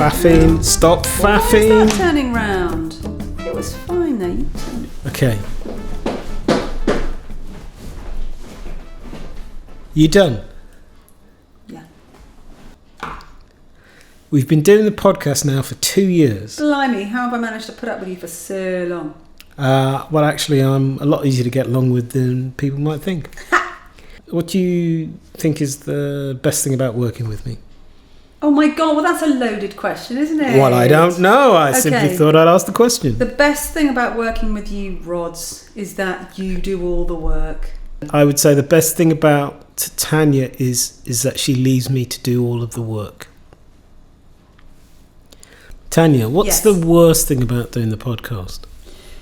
faffing. Stop faffing. Why is that turning round? It was fine though. You turned. Okay. You done? Yeah. We've been doing the podcast now for 2 years. Blimey, how have I managed to put up with you for so long? Well, actually, I'm a lot easier to get along with than people might think. What do you think is the best thing about working with me? Oh my God, well that's a loaded question, isn't it? Well, I don't know. I simply thought I'd ask the question. The best thing about working with you, Rods, is that you do all the work. I would say the best thing about Tanya is that she leaves me to do all of the work. Tanya, what's the worst thing about doing the podcast?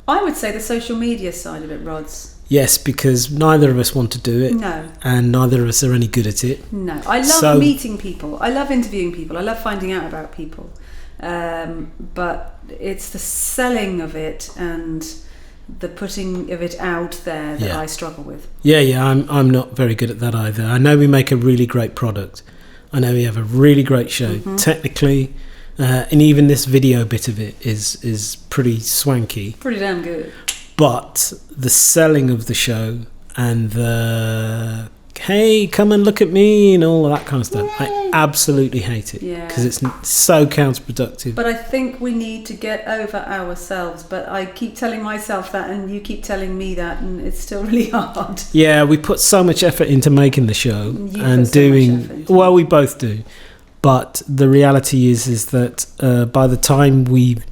I would say the social media side of it, Rods. Yes, because neither of us want to do it. No. And neither of us are any good at it. No. I love meeting people. I love interviewing people. I love finding out about people. But it's the selling of it and the putting of it out there that I struggle with. Yeah, I'm not very good at that either. I know we make a really great product. I know we have a really great show. Mm-hmm. Technically, and even this video bit of it is pretty swanky. Pretty damn good. But the selling of the show and the hey, come and look at me and all of that kind of stuff, I absolutely hate it because it's so counterproductive. But I think we need to get over ourselves. But I keep telling myself that and you keep telling me that, and it's still really hard. Yeah, we put so much effort into making the show and doing well, we both do. But the reality is that by the time we've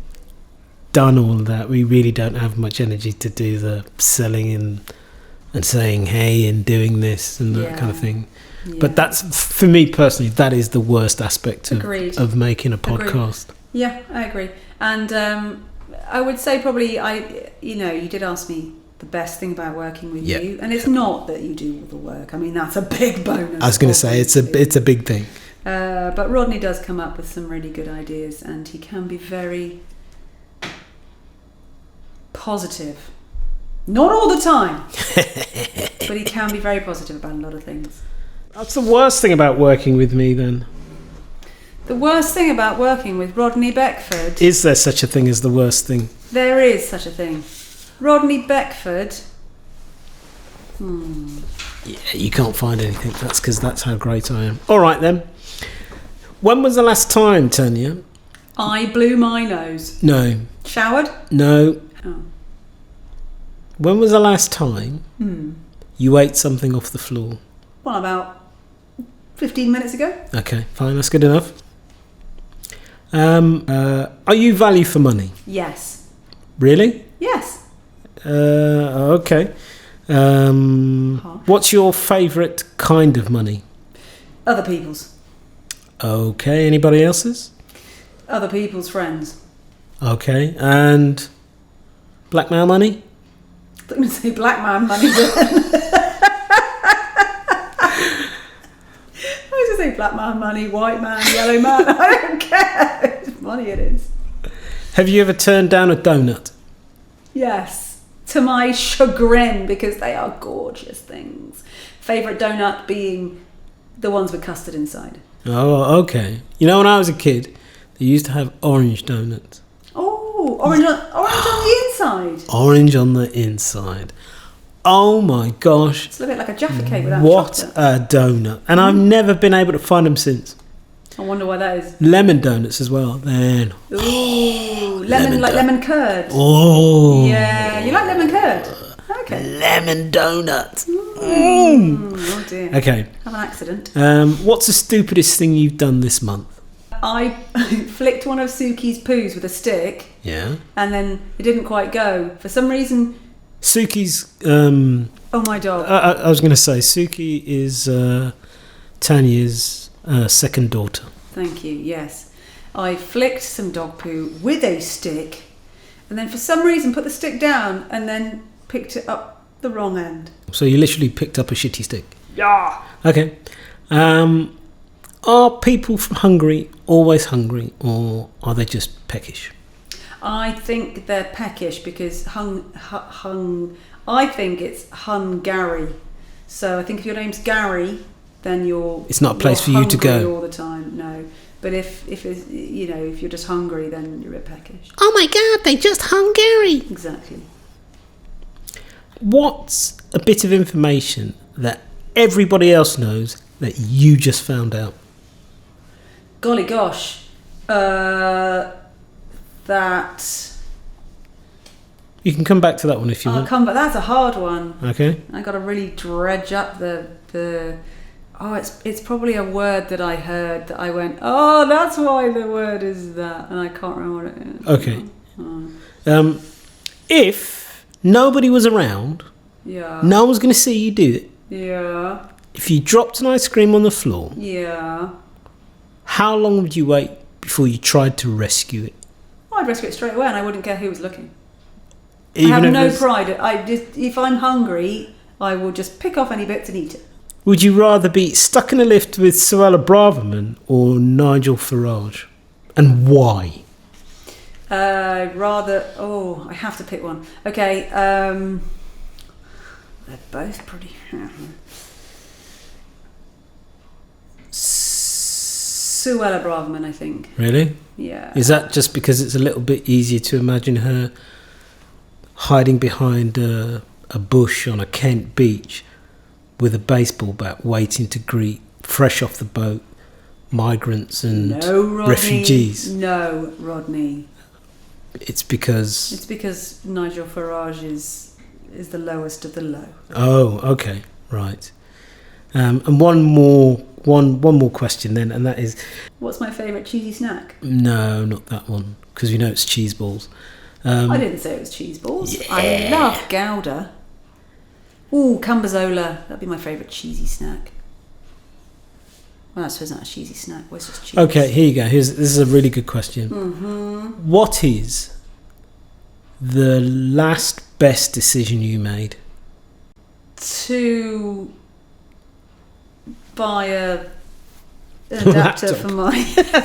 done all of that, we really don't have much energy to do the selling and saying hey and doing this and that kind of thing. But that's, for me personally, that is the worst aspect of making a podcast. Agreed. Yeah, I agree. And I would say probably you did ask me the best thing about working with you, and it's not that you do all the work. I mean, that's a big bonus. I was going to say it's a big thing. But Rodney does come up with some really good ideas, and he can be very positive. Not all the time, but he can be very positive about a lot of things. That's the worst thing about working with me, then. The worst thing about working with Rodney Beckford... Is there such a thing as the worst thing? There is such a thing. Rodney Beckford... Yeah, you can't find anything. That's because that's how great I am. All right, then. When was the last time, Tanya? I blew my nose. No. Showered? No. Oh. When was the last time you ate something off the floor? Well, about 15 minutes ago. Okay, fine. That's good enough. Are you value for money? Yes. Really? Yes. Okay. What's your favourite kind of money? Other people's. Okay. Anybody else's? Other people's friends. Okay. And blackmail money? I'm going to say black man money. I was going to say black man money, white man, yellow man. I don't care. It's money it is. Have you ever turned down a donut? Yes. To my chagrin, because they are gorgeous things. Favourite donut being the ones with custard inside. Oh, okay. You know, when I was a kid, they used to have orange donuts. Oh, orange on the inside. Orange on the inside. Oh my gosh. It's a little bit like a Jaffa cake without chocolate. What a donut. And I've never been able to find them since. I wonder why that is. Lemon donuts as well. Then. Ooh, lemon curd. Oh. Yeah, you like lemon curd? Okay. Lemon donut. Oh dear. Okay. Have an accident. What's the stupidest thing you've done this month? I flicked one of Suki's poos with a stick. Yeah. And then it didn't quite go. For some reason... Suki's... oh, my dog. I was going to say, Suki is Tanya's second daughter. Thank you, yes. I flicked some dog poo with a stick, and then for some reason put the stick down and then picked it up the wrong end. So you literally picked up a shitty stick? Yeah. Okay. Are people from Hungary always hungry, or are they just peckish? I think they're peckish because I think it's Hungary. So I think if your name's Gary, then you're... It's not a place for you to go all the time. No. But if it's, if you're just hungry, then you're a bit peckish. Oh my God, they just hung Gary. Exactly. What's a bit of information that everybody else knows that you just found out? Golly gosh. That... You can come back to that one if you I'll want. come back. That's a hard one. Okay. I got to really dredge up the. Oh, it's probably a word that I heard that I went, oh, that's why the word is that, and I can't remember what it is. Okay. Oh. If nobody was around, Yeah. no one was going to see you do it. Yeah. If you dropped an ice cream on the floor, Yeah. how long would you wait before you tried to rescue it? I'd rescue it straight away, and I wouldn't care who was looking. Even I have if no it's- pride. If I'm hungry, I will just pick off any bits and eat it. Would you rather be stuck in a lift with Suella Braverman or Nigel Farage? And why? Rather. Oh, I have to pick one. Okay. They're both pretty. Suella Braverman, I think. Really? Yeah. Is that just because it's a little bit easier to imagine her hiding behind a bush on a Kent beach with a baseball bat waiting to greet, fresh off the boat, migrants and No, Rodney. refugees? No, Rodney. It's because... It's because Nigel Farage is the lowest of the low. Oh, okay, right. And one more question then, and that is... What's my favourite cheesy snack? No, not that one, because we know it's cheese balls. I didn't say it was cheese balls. Yeah. I love Gouda. Ooh, Cambazola. That'd be my favourite cheesy snack. Well, I suppose not a cheesy snack. Well, it's just cheese. Okay, here you go. This is a really good question. Mm-hmm. What is the last best decision you made? To buy an adapter Laptop. for my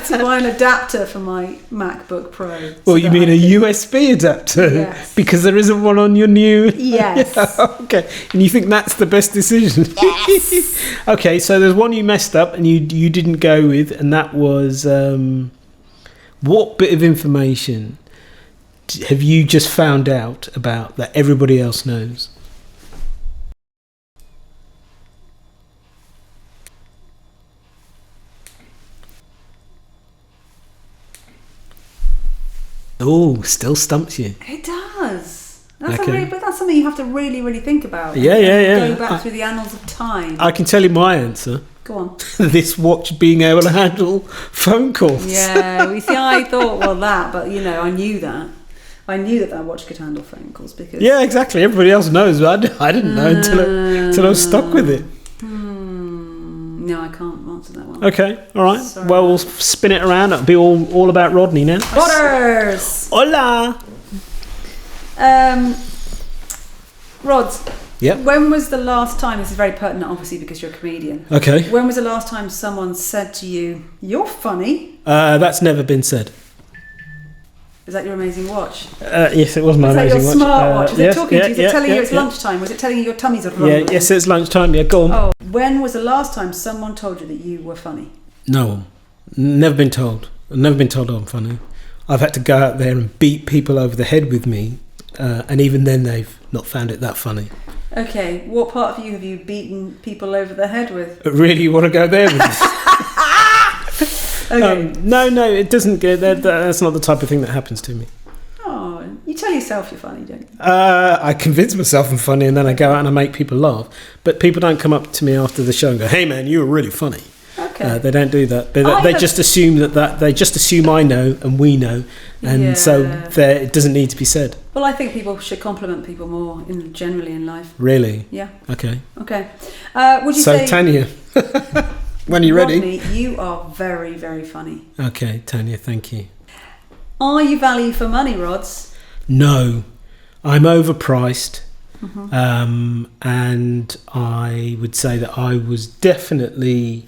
to buy an adapter for my MacBook Pro. Well, so you that mean I a can- USB adapter? Yes. Because there isn't one on your new... Yes. Okay, and you think that's the best decision? Yes. Okay, so there's one you messed up and you didn't go with, and that was... what bit of information have you just found out about that everybody else knows? Oh, still stumps you. It does. That's Okay. but that's something you have to really, really think about. Yeah, yeah, yeah. Go back through the annals of time. I can tell you my answer. Go on. This watch being able to handle phone calls. Yeah, we see. I thought, well, but I knew that. I knew that watch could handle phone calls because. Yeah, exactly. Everybody else knows, but I didn't know until I was stuck with it. No, I can't answer that one. Okay, all right. Sorry. Well, we'll spin it around. It'll be all about Rodney now. Waters. Hola. Rods. Yep. When was the last time? This is very pertinent, obviously, because you're a comedian. Okay. When was the last time someone said to you, "You're funny"? That's never been said. Is that your amazing watch? Yes, it was my Is that amazing your watch. smart watch? Is yes, it talking to you? Is it telling you it's yeah. lunchtime? Was it telling you your tummy's wrong? Yeah, yes, it's lunchtime. Yeah, go on. Oh, when was the last time someone told you that you were funny? No, never been told. I've never been told I'm funny. I've had to go out there and beat people over the head with me, and even then they've not found it that funny. Okay, what part of you have you beaten people over the head with? But really, you want to go there with this? Okay. No, it doesn't get there. That's not the type of thing that happens to me. Oh, you tell yourself you're funny, don't you? I convince myself I'm funny, and then I go out and I make people laugh. But people don't come up to me after the show and go, "Hey, man, you were really funny." Okay. They don't do that. They just assume that they just assume I know and we know, and so it doesn't need to be said. Well, I think people should compliment people more generally in life. Really? Yeah. Okay. Okay. Would you say, Tanya, when are you ready? Rodney, you are very, very funny. Okay, Tanya, thank you. Are you value for money, Rods? No, I'm overpriced. Mm-hmm. And I would say that I was definitely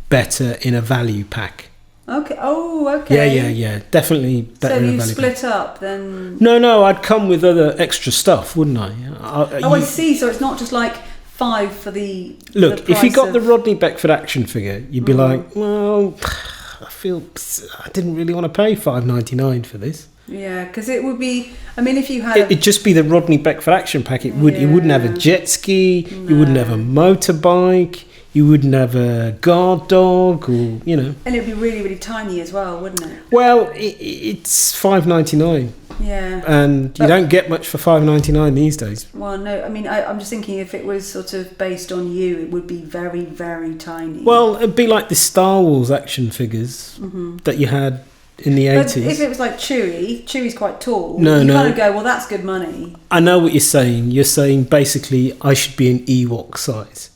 better in a value pack. Okay. Oh, okay. Yeah. Definitely better So in a you value split pack. up then? No, I'd come with other extra stuff, wouldn't I? I see. So it's not just like 5 for the Look, the if you price got the of- Rodney Beckford action figure, you'd be like, well, I didn't really want to pay $5.99 for this. Yeah, because it would be. I mean, if you had It'd just be the Rodney Beckford action pack. You wouldn't have a jet ski. You wouldn't have a motorbike. You wouldn't have a guard dog, or and it'd be really, really tiny as well, wouldn't it? Well, it's $5.99, Yeah. and you don't get much for $5.99 these days. Well, no, I mean, I'm just thinking if it was sort of based on you, it would be very, very tiny. Well, it'd be like the Star Wars action figures that you had in the But 80s. if it was like Chewie's quite tall. No. You kind of go, well, that's good money. I know what you're saying. You're saying basically I should be an Ewok size.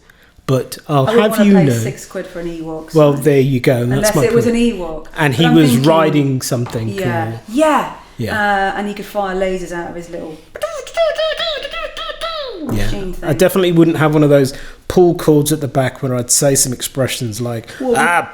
But I'll I wouldn't have want you to pay know. £6 for an Ewok. Well, sign. there you go. And Unless that's my it was an point. Ewok. And But he I'm was thinking- riding something. Yeah. Cool. Yeah. Yeah. And he could fire lasers out of his little machine thing. I definitely wouldn't have one of those pull cords at the back where I'd say some expressions like,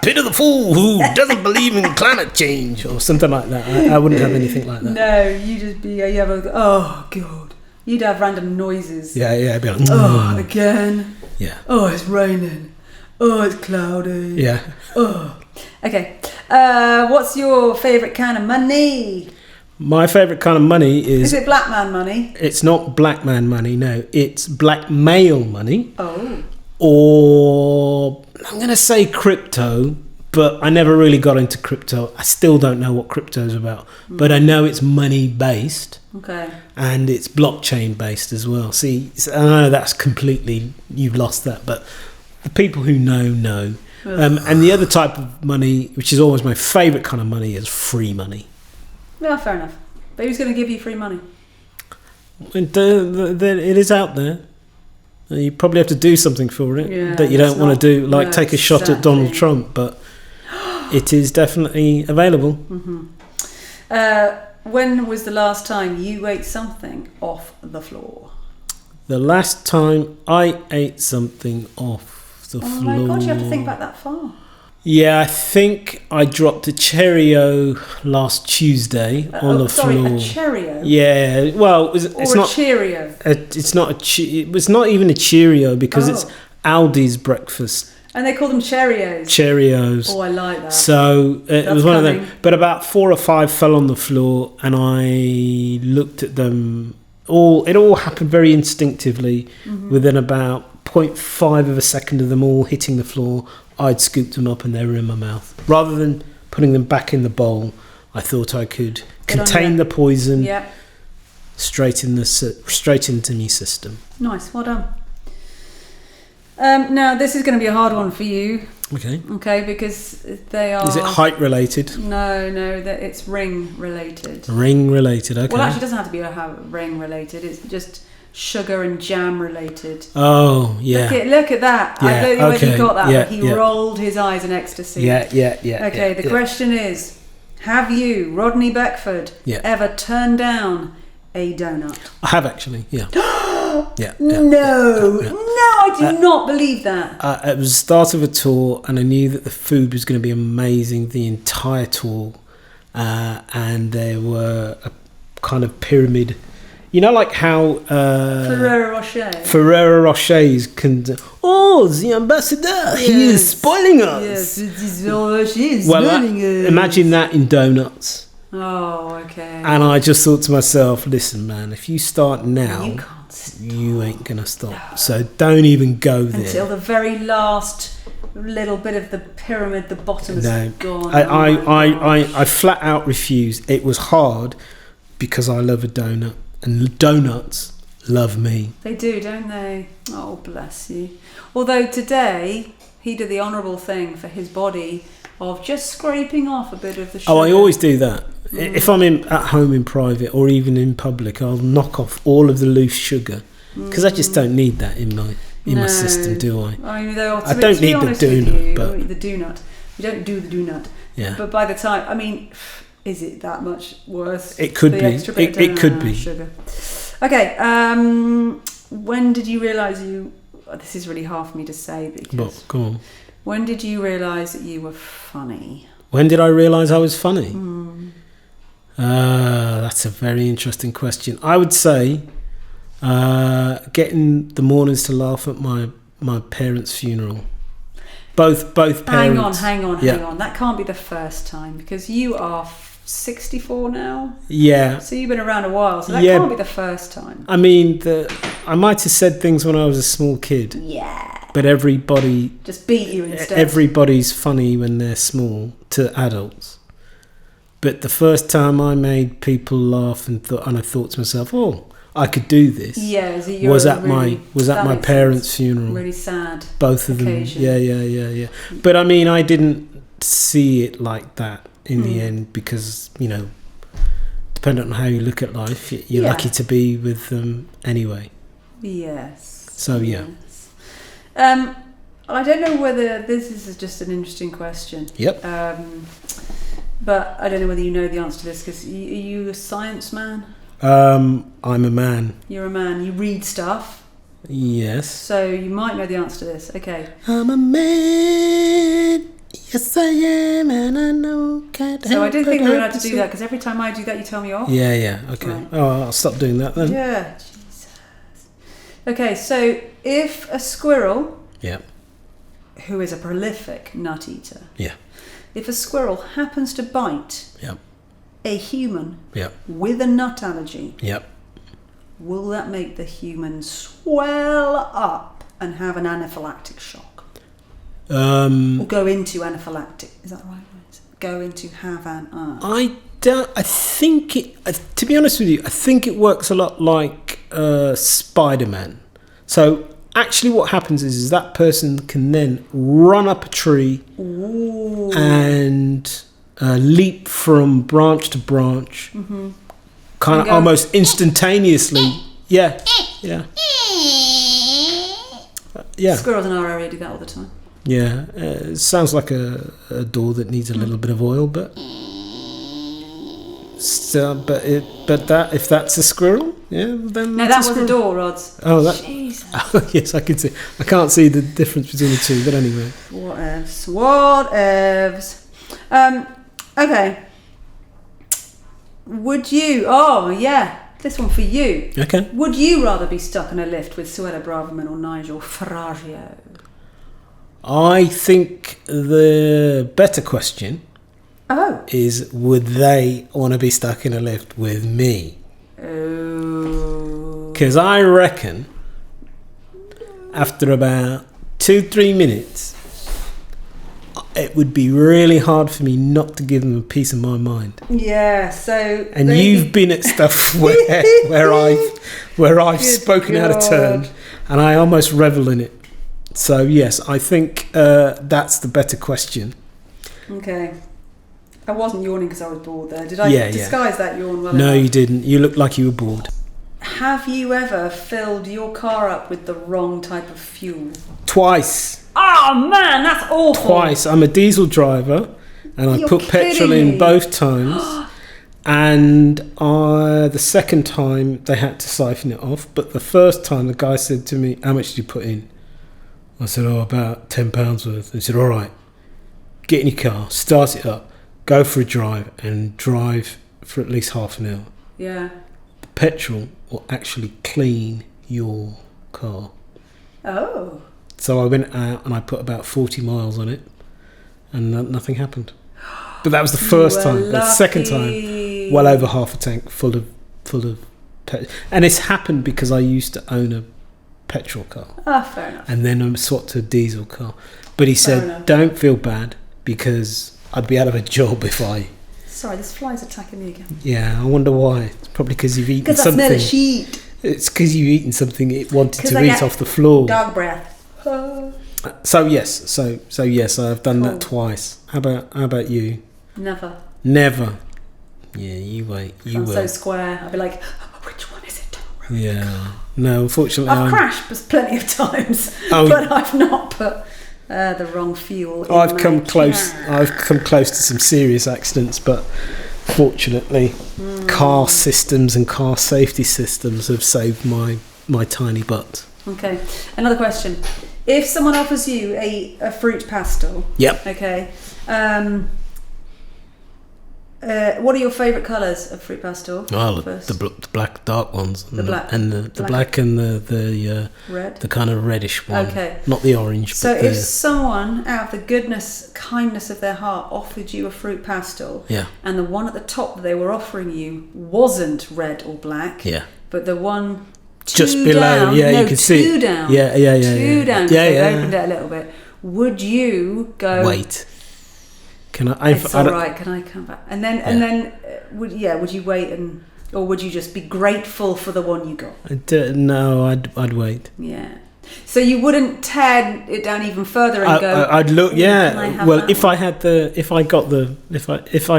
pity the fool who doesn't believe in climate change, or something like that. I wouldn't have anything like that. No, you have a, oh, God. You'd have random noises. Yeah, it'd be like, Oh, again. yeah. Oh, it's raining. Oh, it's cloudy. Yeah. Oh. Okay. What's your favourite kind of money? My favourite kind of money Is it black man money? it's not black man money, no. It's blackmail money, Oh. or I'm going to say crypto, but I never really got into crypto. I still don't know what crypto is about, but I know it's money based. Okay. And it's blockchain based as well. See, I know that's completely, you've lost that, but the people who know. And the other type of money, which is always my favourite kind of money, is free money. Yeah, fair enough. But who's going to give you free money? And it is out there. You probably have to do something for it Yeah, that you it's don't want not- to do, like no, take a shot at Donald exactly. Trump, but it is definitely available. When was the last time you ate something off the floor? The last time I ate something off the Oh floor. my God, you have to think back that far. Yeah, I think I dropped a Cheerio last Tuesday on the sorry, floor. a Cheerio? Yeah, well, it's Or not. a Cheerio? It's not it was not even a Cheerio because Oh. it's Aldi's breakfast And they call them Cheerios. Cheerios. Oh, I like that. So it That's was one of them. coming. But about 4 or 5 fell on the floor, and I looked at them. It all happened very instinctively. Within about 0.5 of a second of them all hitting the floor, I'd scooped them up and they were in my mouth. Rather than putting them back in the bowl, I thought I could Good on contain you. the poison Yeah, straight into my system. nice. Well done. Now, this is going to be a hard one for you, Okay. okay, because they are... Is it height related? No, that it's ring related. Ring related, okay. Well, actually, it doesn't have to be ring related. It's just sugar and jam related. Oh, yeah. Look at that. I Yeah, don't know whether you okay, got that, yeah, but he yeah. rolled his eyes in ecstasy. Yeah. Okay, the question is, have you, Rodney Beckford, Yeah. ever turned down a donut? I have actually, yeah. Yeah. No, yeah. I do not believe that. It was the start of a tour, and I knew that the food was going to be amazing the entire tour. And there were a kind of pyramid. You know, like how Ferrero Rochers can. Oh, the ambassador! He is spoiling us. Yes, she is Well, spoiling us. imagine that in donuts. Oh, okay. And I just thought to myself, listen, man, if you start now, You can't stop. you ain't gonna stop. So don't even go there. Until the very last little bit of the pyramid, the bottom is No, gone. I flat out refused. It was hard because I love a donut, and donuts love me. They do, don't they? Oh, bless you. Although today he did the honourable thing for his body of just scraping off a bit of the sugar. Oh, I always do that. If I'm at home in private or even in public, I'll knock off all of the loose sugar because I just don't need that in my system, do I? I mean, though, I don't need the donut, but the donut. You don't do the donut. yeah, But by the time, I mean, is it that much worse? it could the be. extra bit of It could donut be. sugar. Okay. When did you realise you? This is really hard for me to say because. Well, go on. When did you realise that you were funny? When did I realise I was funny? That's a very interesting question. I would say Getting the Mornings to laugh at my parents' funeral. Both parents. Hang on. That can't be the first time, because you are 64 now. Yeah. So you've been around a while, so that can't be the first time. I mean, I might have said things when I was a small kid. Yeah. But everybody just beat you instead. Everybody's funny when they're small to adults. But the first time I made people laugh and I thought to myself, oh, I could do this. Yeah, was at my parents' funeral. Really sad. Both of occasion. them. Yeah. But I mean, I didn't see it like that in the end, because, you know, depending on how you look at life, you're lucky to be with them anyway. Yes. So yeah. Yes. I don't know whether this is just an interesting question. Yep. But I don't know whether you know the answer to this, because are you a science man? I'm a man. You're a man. You read stuff. Yes. So you might know the answer to this. Okay. I'm a man. Yes, I am, and I know. So I didn't think we were allowed to do that, because every time I do that, you tell me off. Yeah. Okay. Right. Oh, I'll stop doing that then. Yeah. Jesus. Okay. So if a squirrel. Yeah. Who is a prolific nut eater. Yeah. If a squirrel happens to bite. Yeah. A human. Yeah. With a nut allergy. Yep. Will that make the human swell up and have an anaphylactic shock? Or go into anaphylactic? Is that right? Go into have an. I think it. To be honest with you, I think it works a lot like Spider-Man. So actually, what happens is that person can then run up a tree. Ooh. And leap from branch to branch, kind of almost instantaneously. Yeah. Squirrels in our area do that all the time. Yeah, it sounds like a door that needs a little bit of oil, but still, but that if that's a squirrel, then no, that was a door, Rods. Oh, that. Jesus. Oh, yes, I can see. I can't see the difference between the two, but anyway. Whatevs. Okay. Would you? Oh, yeah. This one for you. Okay. Would you rather be stuck in a lift with Suella Braverman or Nigel Farage? I think the better question is, would they want to be stuck in a lift with me? Oh. Because I reckon after about 2-3 minutes, it would be really hard for me not to give them a piece of my mind. Yeah, so... And you've been at stuff where I've spoken out of turn, and I almost revel in it. So yes, I think that's the better question. Okay. I wasn't yawning because I was bored there. Did I disguise that yawn well enough? No, you didn't. You looked like you were bored. Have you ever filled your car up with the wrong type of fuel? Twice. Oh man, that's awful. Twice. I'm a diesel driver, and I put petrol in both times. And the second time they had to siphon it off, but the first time the guy said to me, "How much did you put in?" I said, about £10 worth. He said, all right, get in your car, start it up, go for a drive, and drive for at least half an hour. Yeah. The petrol will actually clean your car. Oh. So I went out and I put about 40 miles on it, and nothing happened. But that was the first time. The second time, well over half a tank full of petrol. And it's happened because I used to own a petrol car. Fair enough. And then I swapped to a diesel car. But he said, don't feel bad, because I'd be out of a job if I... Sorry, this fly's attacking me again. Yeah, I wonder why. It's probably because you've eaten something. Because I smell a sheet. It's because you've eaten something it wanted to eat off the floor. Dog breath. So yes, I've done that twice. How about you? Never. Yeah, you wait. I'm so square. I'd be like, which one is it? Yeah. No, unfortunately, I've crashed plenty of times, but I've not put the wrong fuel. I've come close. I've come close to some serious accidents, but fortunately, car systems and car safety systems have saved my tiny butt. Okay. Another question: if someone offers you a fruit pastel, yep. Okay. What are your favourite colours of fruit pastel? Well, the black dark ones, the black and the black and the red, the kind of reddish one. Okay, not the orange. So but if someone, out of the kindness of their heart, offered you a fruit pastel, and the one at the top that they were offering you wasn't red or black, but the one just below, down, you can see two down, two down, they opened it a little bit. Would you go? Wait. Can I? It's all right. Can I come back? And then, would you wait or would you just be grateful for the one you got? No, I'd wait. Yeah. So you wouldn't tear it down even further and go. I'd look. Yeah. Well, if I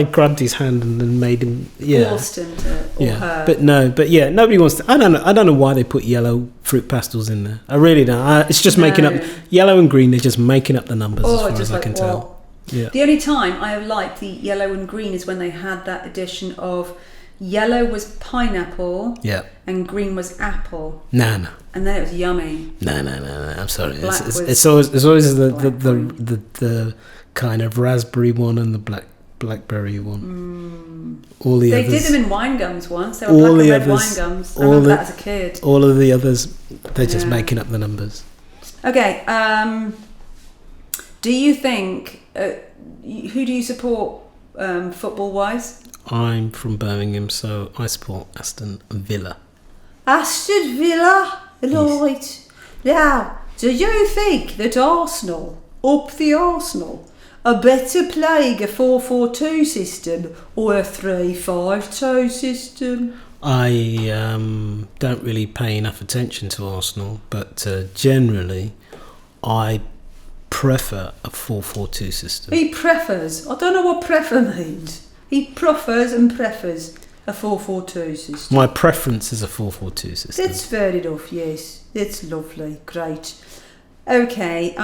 grabbed his hand and then made him. Yeah. Forced him to. Or her. But nobody wants to. I don't know why they put yellow fruit pastels in there. I really don't. It's just making up yellow and green. They're just making up the numbers as far as I can tell. Yeah. The only time I have liked the yellow and green is when they had that addition of yellow was pineapple, and green was apple. No. And then it was yummy. No. I'm sorry. It's always the kind of raspberry one and the blackberry one. All the others. They did them in wine gums once. They were black and red wine gums. I remember that as a kid. All of the others, they're just making up the numbers. Okay. Do you think? Who do you support football-wise? I'm from Birmingham, so I support Aston Villa. Aston Villa? Right. Now, do you think that Arsenal, are better playing a 4-4-2 system or a 3-5-2 system? I don't really pay enough attention to Arsenal, but generally I prefer a 4-4-2 system. He prefers. I don't know what prefer means. He prefers a 4-4-2 system. My preference is a 4-4-2 system. That's fair enough, yes. That's lovely. Great. Okay.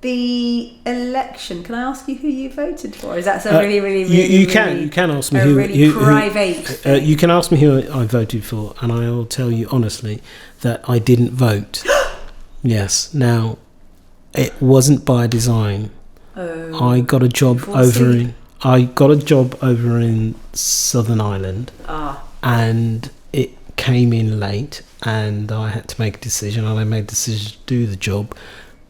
The election. Can I ask you who you voted for? Is that really you can ask me who private? You can ask me who I voted for, and I will tell you honestly that I didn't vote. Yes. Now, it wasn't by design. I got a job over in Southern Ireland, and it came in late, and I had to make a decision. And I made a decision to do the job,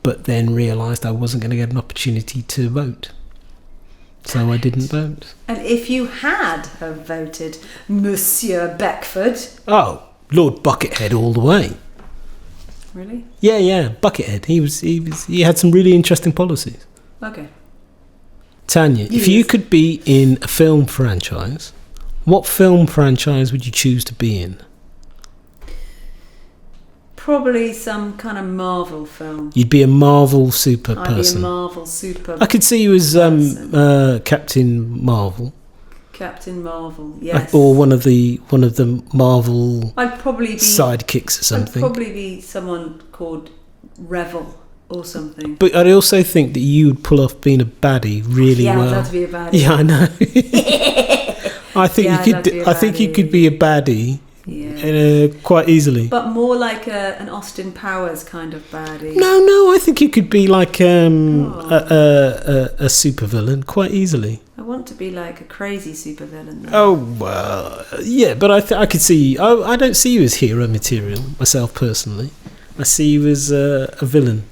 but then realised I wasn't going to get an opportunity to vote, so I didn't vote. And if you had have voted, Monsieur Beckford? Oh, Lord Buckethead all the way. Really? Yeah, Buckethead. He had some really interesting policies. Okay. Tanya, if you could be in a film franchise, what film franchise would you choose to be in? Probably some kind of Marvel film. You'd be a Marvel super person. I'd be a Marvel super. I could see you as Captain Marvel. Captain Marvel, yes. Or one of the Marvel. I'd probably be sidekicks or something. I'd probably be someone called Revel or something. But I'd also think that you would pull off being a baddie really well. Yeah, I'd love to be a baddie. Yeah, I know. I think you could. I think you could be a baddie. Yeah. Quite easily. But more like an Austin Powers kind of baddie. No, I think you could be like a supervillain quite easily. I want to be like a crazy supervillain. Oh, well, yeah, but I could see you. I don't see you as hero material, myself personally. I see you as a villain.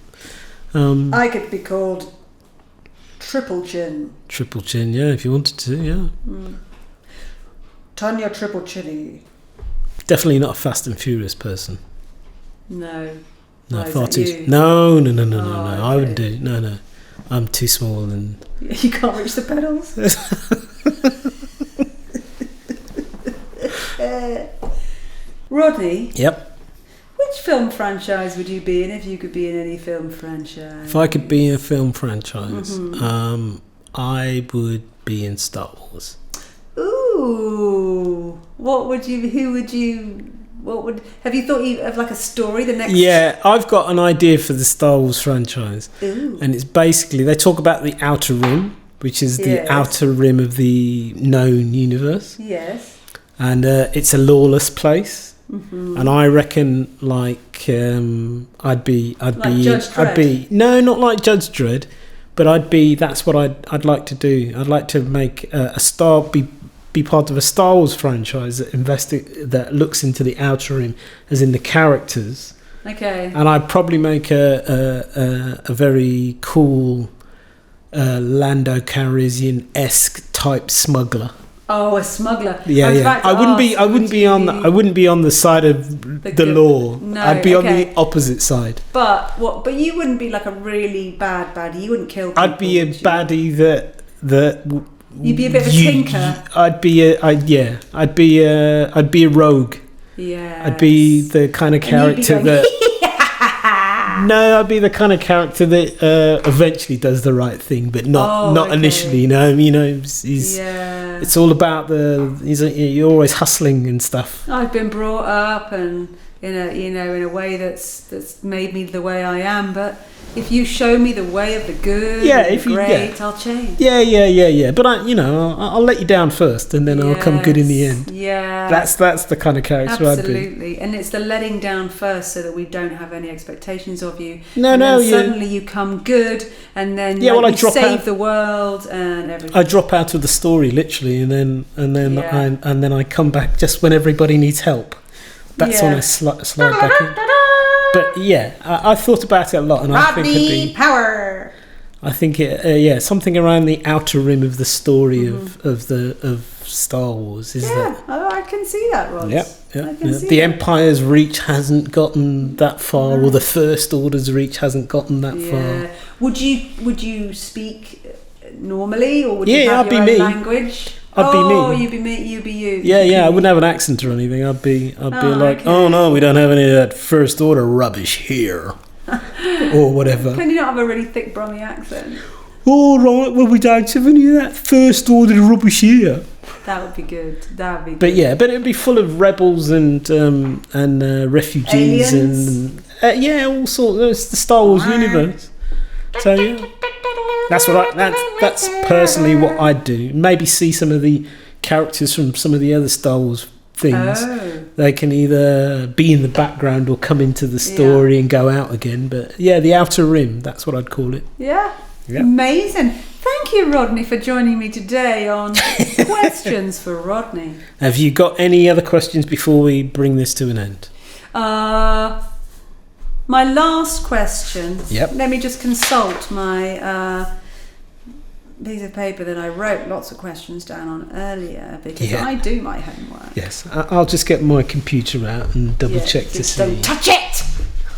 I could be called Triple Chin. Triple Chin, yeah, if you wanted to, yeah. Tanya Triple Chinny. Definitely not a Fast and Furious person. No. No, far too. You? No. Okay. I wouldn't do. No. I'm too small and. You can't reach the pedals. Rodney. Yep. Which film franchise would you be in if you could be in any film franchise? If I could be in a film franchise, I would be in Star Wars. Ooh, have you thought of like a story, the next? Yeah, I've got an idea for the Star Wars franchise. Ooh. And it's basically, they talk about the Outer Rim, which is the outer rim of the known universe. Yes. And it's a lawless place. Mm-hmm. And I reckon I'd be Judge Dredd? no, not like Judge Dredd, That's what I'd like to do. I'd like to make be part of a Star Wars franchise that looks into the outer rim, as in the characters. Okay. And I'd probably make a very cool Lando Calrissian-esque type smuggler. Oh, a smuggler. Yeah. I wouldn't be on the side of the law. No, I'd be on the opposite side. But you wouldn't be like a really bad baddie. You wouldn't kill people. I'd be a baddie that you'd be a bit of a tinker. I'd be a rogue. Yeah. I'd be the kind of character No, I'd be the kind of character that eventually does the right thing, but not initially. It's all about you're always hustling and stuff. I've been brought up and in a way that's made me the way I am. But if you show me the way of the good, I'll change. Yeah. But I'll let you down first, and then I'll come good in the end. Yeah, that's the kind of character I'd be. Absolutely, and it's the letting down first, so that we don't have any expectations of you. Suddenly you come good, and then you save the world and everything. I drop out of the story literally, and then I come back just when everybody needs help. That's when I slide back in. But I thought about it a lot, and Rodney, I think it'd be power. I think something around the outer rim of the story of Star Wars is that. I can see that, Rod. Yeah. The Empire's reach hasn't gotten that far, or the First Order's reach hasn't gotten that far. Would you speak normally, or would you have your own language? I'd be me. Oh, you'd be you. Yeah. I wouldn't have an accent or anything. I'd be like, okay. Oh no, we don't have any of that First Order rubbish here, or whatever. Can you not have a really thick Brummy accent? All right, well, we don't have any of that First Order rubbish here. That would be good. But it'd be full of rebels and refugees. Aliens? And all sorts. It's the Star Wars universe. So yeah. That's personally what I'd do. Maybe see some of the characters from some of the other Star Wars things. Oh. They can either be in the background or come into the story and go out again. But the Outer Rim, that's what I'd call it. Yeah. Amazing. Thank you, Rodney, for joining me today on Questions for Rodney. Have you got any other questions before we bring this to an end? My last question. Yep. Let me just consult my piece of paper that I wrote lots of questions down on earlier, because I do my homework. Yes. I'll just get my computer out and double check to see. Don't touch it!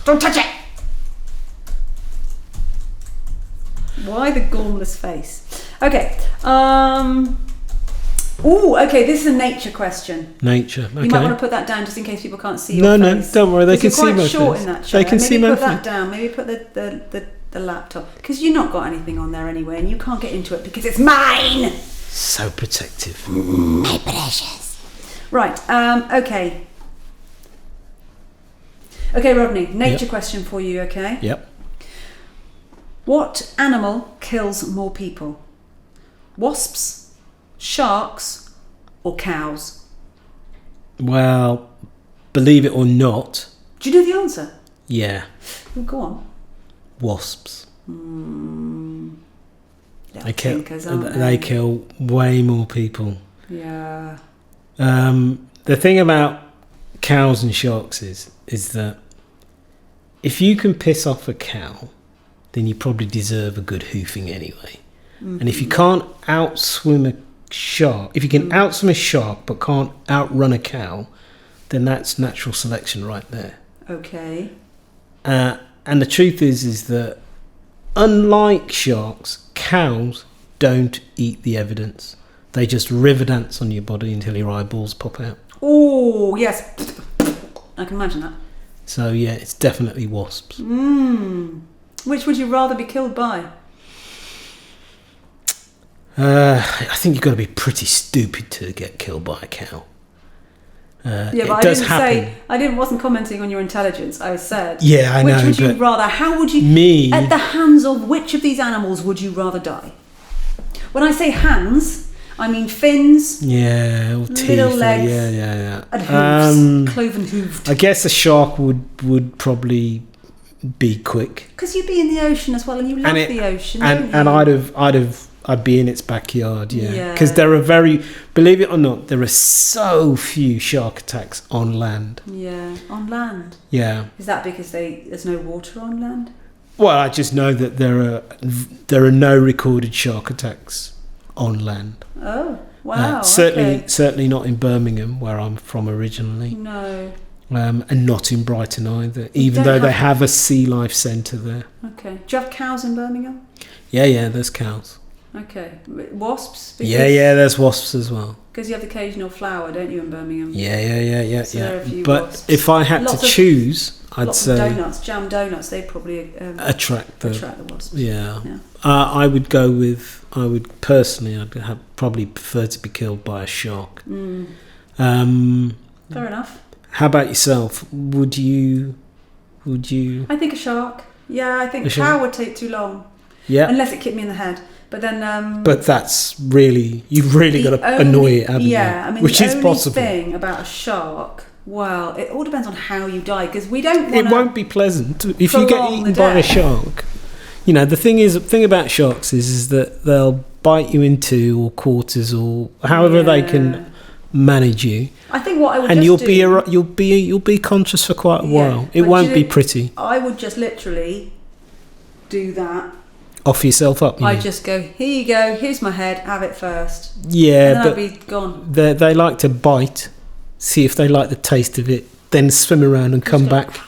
Don't touch it! Why the gormless face? Okay. This is a nature question. Nature. Okay. You might want to put that down just in case people can't see your face. No, don't worry. They can see my face. You're quite short in that chair. They can see my face. Maybe put that down. Maybe put the laptop, because you've not got anything on there anyway, and you can't get into it because it's mine. So protective. My precious. Right. Okay. Okay, Rodney. Nature question for you. Okay. Yep. What animal kills more people? Wasps, sharks, or cows? Well, believe it or not. Do you know the answer? Yeah. Well, go on. Wasps. They kill way more people. Yeah. The thing about cows and sharks is that if you can piss off a cow, then you probably deserve a good hoofing anyway. Mm-hmm. And if you can't outswim a shark, if you can outswim a shark but can't outrun a cow, then that's natural selection right there. Okay. And the truth is that unlike sharks, cows don't eat the evidence. They just river dance on your body until your eyeballs pop out. Oh, yes. I can imagine that. So, yeah, it's definitely wasps. Which would you rather be killed by? I think you've got to be pretty stupid to get killed by a cow. But I wasn't commenting on your intelligence. I said, yeah, I know. Which would you rather? How would you? Me at the hands of which of these animals would you rather die? When I say hands, I mean fins. Yeah, or teeth. Little legs. Yeah. And hooves, cloven hooved. I guess a shark would probably be quick. Because you'd be in the ocean as well, and you love the ocean, don't you? And I'd be in its backyard, yeah. Because believe it or not, there are so few shark attacks on land. Yeah, on land. Yeah. Is that because there's no water on land? Well, I just know that there are no recorded shark attacks on land. Oh, wow. Certainly not in Birmingham, where I'm from originally. No. And not in Brighton either, even though they have a sea life centre there. Okay. Do you have cows in Birmingham? Yeah, there's cows. Okay. Wasps? Yeah, there's wasps as well. Because you have the occasional flower, don't you, in Birmingham? Yeah. So there are a few but wasps. if I had to choose, I'd say donuts, jam donuts, they'd probably attract the wasps. Yeah. I'd probably prefer to be killed by a shark. Fair enough. How about yourself? Would you? I think a shark. Yeah, I think a cow would take too long. Yeah. Unless it kicked me in the head. But then. But that's really, you've really got to annoy it, haven't you? Yeah, I mean, which is possible. The only thing about a shark, well, it all depends on how you die, because we don't want. It won't be pleasant if you get eaten by a shark. You know, the thing about sharks is that they'll bite you in two or quarters or however they can manage you. I think what I would and just you'll be conscious for quite a while. It won't be pretty. I would just literally do that. Offer yourself up. I just go, here you go, here's my head, have it first. Yeah, and then I'd be gone. They like to bite, see if they like the taste of it, then swim around and come back.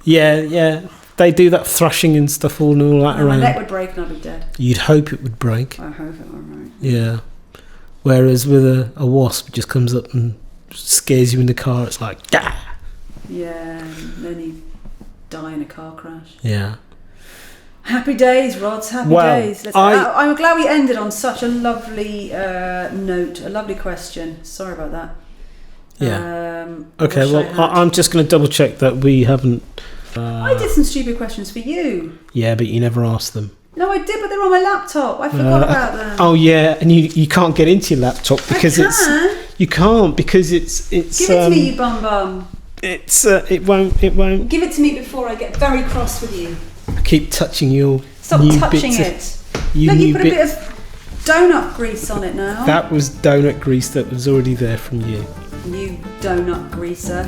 Yeah. They do that thrashing and stuff all that around. My neck would break and I'd be dead. You'd hope it would break. I hope it would break. Yeah. Whereas with a wasp, it just comes up and scares you in the car. It's like, Gah! Yeah, and then you die in a car crash. Yeah. Happy days, Rods. Happy days. I'm glad we ended on such a lovely note, a lovely question. Sorry about that. Yeah. Okay, well, I'm just going to double check that we haven't... I did some stupid questions for you. Yeah, but you never asked them. No, I did, but they're on my laptop. I forgot about them. Oh, yeah, and you can't get into your laptop because you can't because it's... Give it to me, you bum. It won't... Give it to me before I get very cross with you. I keep touching your Stop touching it. Look, you put a bit of donut grease on it now. That was donut grease that was already there from you. You donut greaser.